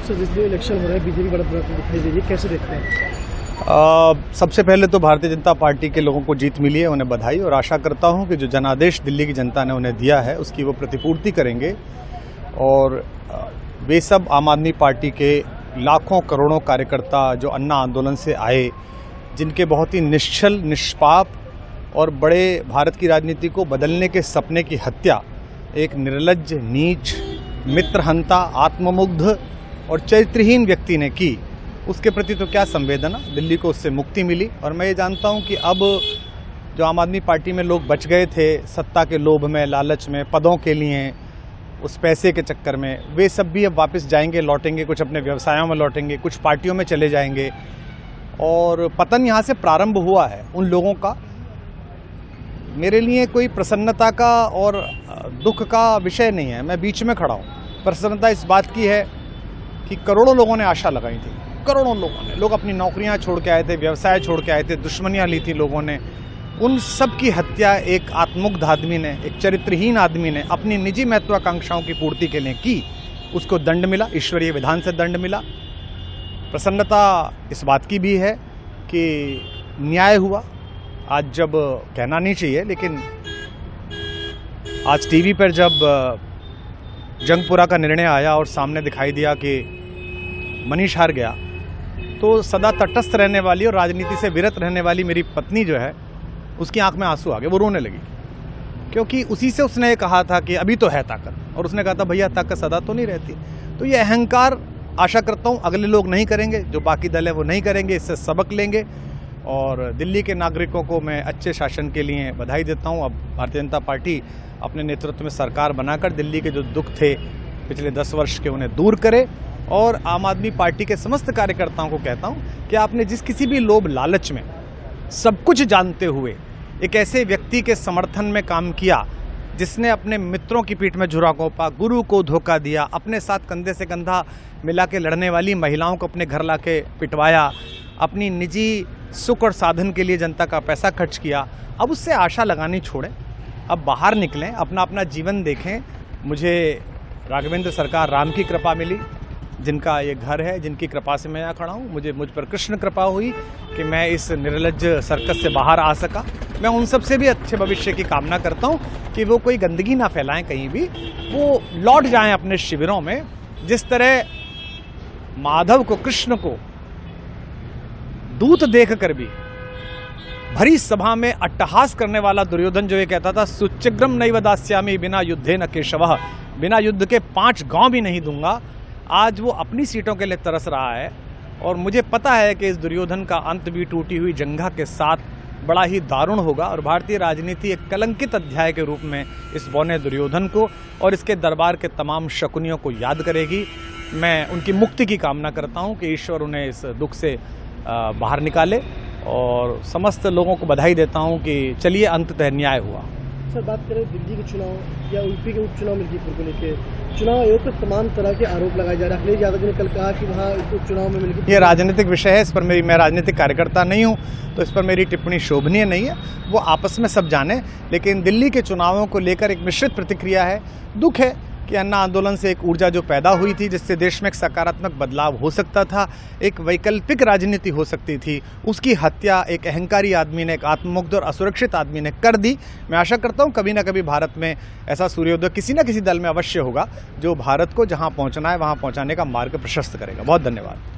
Sir जिस दिन election हो रहा है बीजेपी बढ़त दिखाई दे रही है, कैसे देखते हैं? सबसे पहले तो भारतीय जनता पार्टी के लोगों को जीत मिली है, उन्हें बधाई, और आशा करता हूं कि जो जनादेश दिल्ली की जनता ने उन्हें दिया है उसकी वो प्रतिपूर्ति करेंगे। और वे सब आम आदमी पार्टी के लाखों करोड़ों कार्यकर्ता जो अन्ना आंदोलन से आए, जिनके बहुत ही निश्चल, निष्पाप और बड़े भारत की राजनीति को बदलने के सपने की हत्या एक निर्लज्ज, नीच, मित्रहंता, आत्ममुग्ध और चरित्रहीन व्यक्ति ने की, उसके प्रति तो क्या संवेदना। दिल्ली को उससे मुक्ति मिली। और मैं ये जानता हूँ कि अब जो आम आदमी पार्टी में लोग बच गए थे सत्ता के लोभ में, लालच में, पदों के लिए, उस पैसे के चक्कर में, वे सब भी अब वापस जाएंगे, लौटेंगे, कुछ अपने व्यवसायों में लौटेंगे, कुछ पार्टियों में चले जाएंगे। और पतन यहाँ से प्रारंभ हुआ है उन लोगों का। मेरे लिए कोई प्रसन्नता का और दुख का विषय नहीं है, मैं बीच में खड़ा हूँ। प्रसन्नता इस बात की है कि करोड़ों लोगों ने आशा लगाई थी, करोड़ों लोगों ने, लोग अपनी नौकरियां छोड़ के आए थे, व्यवसाय छोड़ के आए थे, दुश्मनियां ली थी लोगों ने, उन सब की हत्या एक आत्ममुग्ध आदमी ने, एक चरित्रहीन आदमी ने अपनी निजी महत्वाकांक्षाओं की पूर्ति के लिए की। उसको दंड मिला, ईश्वरीय विधान से दंड मिला। प्रसन्नता इस बात की भी है कि न्याय हुआ। आज जब कहना नहीं चाहिए, लेकिन आज टीवी पर जब जंगपुरा का निर्णय आया और सामने दिखाई दिया कि मनीष हार गया, तो सदा तटस्थ रहने वाली और राजनीति से विरत रहने वाली मेरी पत्नी जो है, उसकी आंख में आंसू आ गए, वो रोने लगी। क्योंकि उसी से उसने कहा था कि अभी तो है ताकत, और उसने कहा था भैया ताकत सदा तो नहीं रहती। तो ये अहंकार आशा करता हूँ अगले लोग नहीं करेंगे, जो बाकी दल है वो नहीं करेंगे, इससे सबक लेंगे। और दिल्ली के नागरिकों को मैं अच्छे शासन के लिए बधाई देता हूँ। अब भारतीय जनता पार्टी अपने नेतृत्व में सरकार बनाकर दिल्ली के जो दुख थे पिछले 10 वर्ष के, उन्हें दूर करे। और आम आदमी पार्टी के समस्त कार्यकर्ताओं को कहता हूँ कि आपने जिस किसी भी लोभ लालच में, सब कुछ जानते हुए एक ऐसे व्यक्ति के समर्थन में काम किया जिसने अपने मित्रों की पीठ में झुरा घोंपा, गुरु को धोखा दिया, अपने साथ कंधे से कंधा मिला के लड़ने वाली महिलाओं को अपने घर लाके पिटवाया, अपनी निजी सुख और साधन के लिए जनता का पैसा खर्च किया, अब उससे आशा लगानी छोड़ें, अब बाहर निकलें, अपना अपना जीवन देखें। मुझे राघवेंद्र सरकार राम की कृपा मिली, जिनका ये घर है, जिनकी कृपा से मैं यहाँ खड़ा हूँ। मुझ पर कृष्ण कृपा हुई कि मैं इस निर्लज्ज सर्कस से बाहर आ सका। मैं उन सब से भी अच्छे भविष्य की कामना करता हूँ कि वो कोई गंदगी ना फैलाएं कहीं भी, वो लौट जाएं अपने शिविरों में। जिस तरह माधव को, कृष्ण को दूत देख कर भी भरी सभा में अट्टहास करने वाला दुर्योधन जो ये कहता था सुचिग्रम नैव दास्यामि बिना युद्धे न केशवः, बिना युद्ध के 5 गांव भी नहीं दूंगा, आज वो अपनी सीटों के लिए तरस रहा है। और मुझे पता है कि इस दुर्योधन का अंत भी टूटी हुई जंघा के साथ बड़ा ही दारुण होगा, और भारतीय राजनीति एक कलंकित अध्याय के रूप में इस बौने दुर्योधन को और इसके दरबार के तमाम शकुनियों को याद करेगी। मैं उनकी मुक्ति की कामना करता हूं कि ईश्वर उन्हें इस दुख से बाहर निकाले, और समस्त लोगों को बधाई देता हूं कि चलिए अंततः न्याय हुआ। सर बात करें दिल्ली के चुनाव या यूपी के उपचुनाव मिर्जापुर को लेकर, चुनाव आयोग पर तमाम तरह के आरोप लगाए जा रहे हैं। अखिलेश यादव ने कल कहा कि वहाँ उपचुनाव में मिलकर, ये राजनीतिक विषय है, इस पर मैं राजनीतिक कार्यकर्ता नहीं हूँ, तो इस पर मेरी टिप्पणी शोभनीय नहीं है, वो आपस में सब जाने। लेकिन दिल्ली के चुनावों को लेकर एक मिश्रित प्रतिक्रिया है। दुख है कि अन्ना आंदोलन से एक ऊर्जा जो पैदा हुई थी, जिससे देश में एक सकारात्मक बदलाव हो सकता था, एक वैकल्पिक राजनीति हो सकती थी, उसकी हत्या एक अहंकारी आदमी ने, एक आत्ममुग्ध और असुरक्षित आदमी ने कर दी। मैं आशा करता हूं कभी ना कभी भारत में ऐसा सूर्योदय किसी न किसी दल में अवश्य होगा, जो भारत को जहां पहुंचना है वहां पहुंचाने का मार्ग प्रशस्त करेगा। बहुत धन्यवाद।